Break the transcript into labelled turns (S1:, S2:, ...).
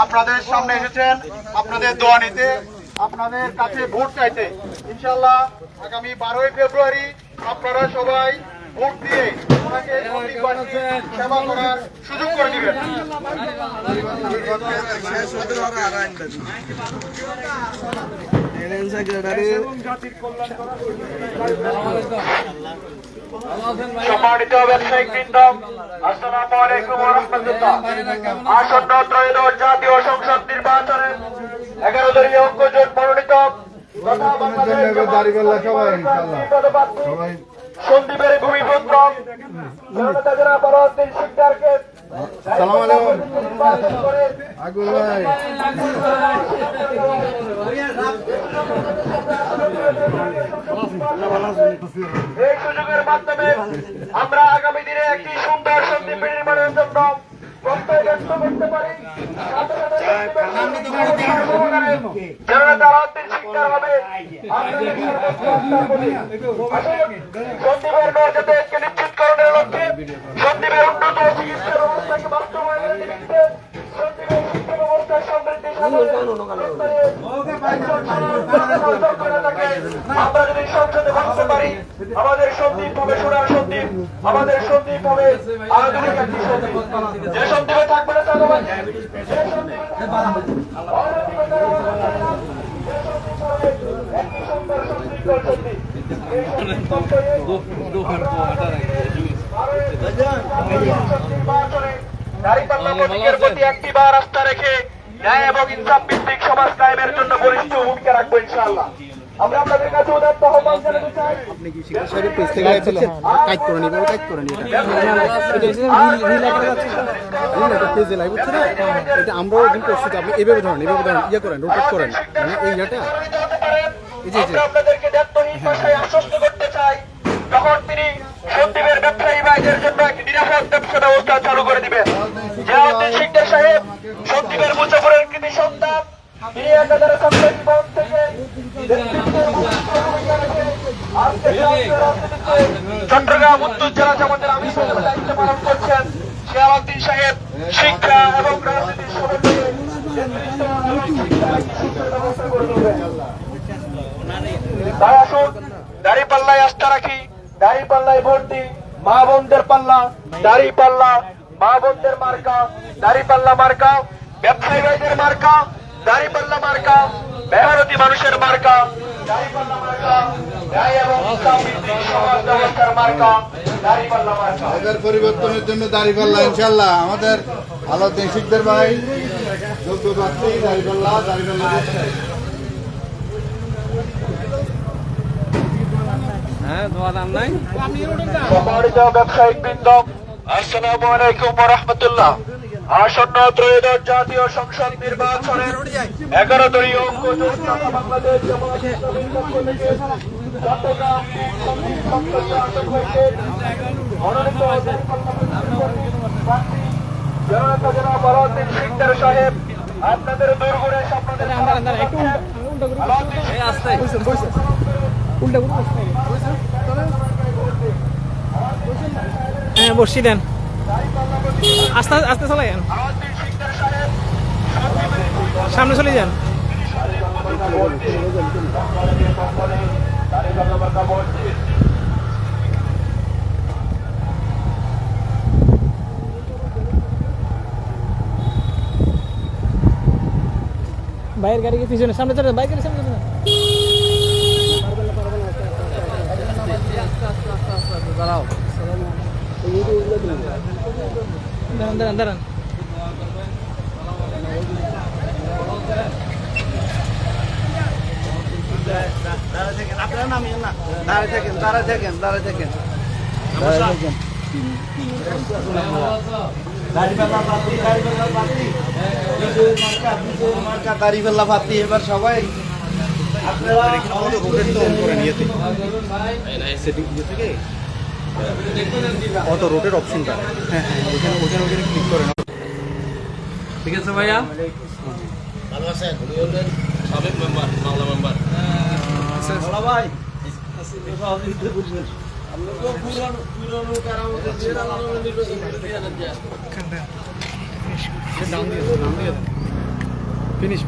S1: আপনাদের সামনে এসেছেন আপনাদের দোয়া নিতে, আপনাদের কাছে ভোট চাইতে। ইনশাআল্লাহ আগামী 12ই ফেব্রুয়ারি আপনারা সবাই ভোট দিয়ে ওনাকে সেবা করার সুযোগ করে দিবেন। সম্মানিত ব্যবসায়িক বৃন্দ, আসসালামু আলাইকুম ওয়া রাহমাতুল্লাহ। আসন্ন ত্রয়োদশ জাতীয় সংসদ নির্বাচনে 11 দলীয় ঐক্যজোট মনোনীত তথা বাংলাদেশ সন্দীপের ভূমিপুত্র জনতা জনাব আলাউদ্দিন সিকদারকে এই সুযোগের মাধ্যমে আমরা আগামী দিনে একটি সুন্দর সন্দীপ নির্মাণের জন্য প্রত্যয় ব্যক্ত করতে পারি। জনতা আলাউদ্দিন সিকদার হবে সন্দীপের মর্যাদাকে নিশ্চিতকরণের লক্ষ্যে, সন্দীপের উন্নত চিকিৎসা ব্যবস্থাকে বাস্তবায়নের নিমিত্তে, সন্দীপের শিক্ষা ব্যবস্থার সমৃদ্ধি আমরা যদি সংসদে ভাবতে পারি, আমাদের সন্দীপ হবে সোনার সন্দীপ, আমাদের সন্দীপ হবে আধুনিক একটি সন্দীপ। যে সন্দীপে থাকবে না চাঁদাবাজ, যে সন্দীপে একটি সুন্দর সন্দীপ সন্দীপ দাঁড়িপাল্লা প্রতীকের প্রতি একটিবার আস্থা রেখে ন্যায় এবং ইনসাফ ভিত্তিক সমাজ কায়েমের জন্য বলিষ্ঠ ভূমিকা রাখবো ইনশাআল্লাহ। আমরা আপনাদের কাছে উদাত্ত আহ্বান জানাতে চাই। আপনি কি শিক্ষা সাহেবের পেজ থেকে আইছিলেন? টাইপ করে নিবেন, টাইপ করে নিবেন। এটা পেজে লাইভ হচ্ছে না, এটা আমরাও একদিন করছি। আপনি এইভাবে ধরেন, এইভাবে ধরেন, ইয়ে করেন, রোটেট করেন, মানে এই ইয়াটা এই যে আপনাদেরকে দায়িত্বহীন ভাষায় আশ্বস্ত করতে চাই, তখন তিনি সন্দীপের ব্যবসায়ী ভাইদের জন্য একটি নিরাপদ ব্যবসা ব্যবস্থা চালু করে দিবেন। জিয়াউদ্দিন সিকদার সাহেব সন্দীপের মুজাফরের কৃতি সন্তান, তিনি একাধারে সরকারি জীবন থেকে চট্টগ্রাম উত্তর জেলা জামাতের আমির হিসেবে দায়িত্ব পালন করছেন। জিয়াউদ্দিন সাহেব শিক্ষা এবং রাজনীতির সমাজে ব্যবস্থা করে দেবেন। তাই আসুন দাঁড়িপাল্লায় আস্থা রাখি, দাঁড়িপাল্লায় ভোট দিই। মা বোনদের পাল্লা দাঁড়িপাল্লা, মা বোনদের মার্কা দাঁড়িপাল্লা মার্কা, ব্যবসায়ী ভাইদের মার্কা দাঁড়িপাল্লা মার্কা, মেহনতি মানুষের মার্কা দাঁড়িপাল্লা মার্কা, ন্যায় এবং ইসলামভিত্তিক সমাজ ব্যবস্থার মার্কা দাঁড়িপাল্লা মার্কা।
S2: এর পরিবর্তনের জন্য দাঁড়িপাল্লা ইনশাআল্লাহ। আমাদের আলাউদ্দিন সিকদার ভাই যোগ্য প্রার্থী, দাঁড়িপাল্লা দাঁড়িপাল্লা।
S1: সম্মানিত ব্যবসায়িক বৃন্দ, আসসালামু আলাইকুম ওয়া রাহমাতুল্লাহ। আসন্ন ত্রয়োদশ জাতীয় সংসদ নির্বাচনের 11 দলীয় ঐক্যজোট তথা বাংলাদেশ জামায়াতে ইসলামীর পক্ষ থেকে চট্টগ্রাম সংসদীয় আসন হইতে মনোনীত জনতা জনাব আলাউদ্দিন সিকদার সাহেব আপনাদের দূরগড়ে আপনাদের
S3: হ্যাঁ বসি দেন, আস্তে আস্তে চলে যান, সামনে চলে যান। বাইরের গাড়ি পিছনে, সামনে চলে যান, বাইক গাড়ি সামনে চলে যান। দাঁড়াও, দাঁড়ান দাঁড়ান দাঁড়ান।
S2: আপনারা নামিয়েন না, দাঁড়ায় থাকেন, দাঁড়ায় থাকেন, দাঁড়ায় থাকেন। দাঁড়িপাল্লা পাতি এবার সবাই আপনারা অটো রোটের অপশনটা, হ্যাঁ হ্যাঁ ওখানে ওখানে ওখানে ক্লিক করেন।
S3: ঠিক আছে ভাইয়া,
S4: ভালো আছেন? সাবেক মেম্বার, বাংলা মেম্বার।
S2: ভাই
S3: নাম দিয়ে
S1: ফিনিশ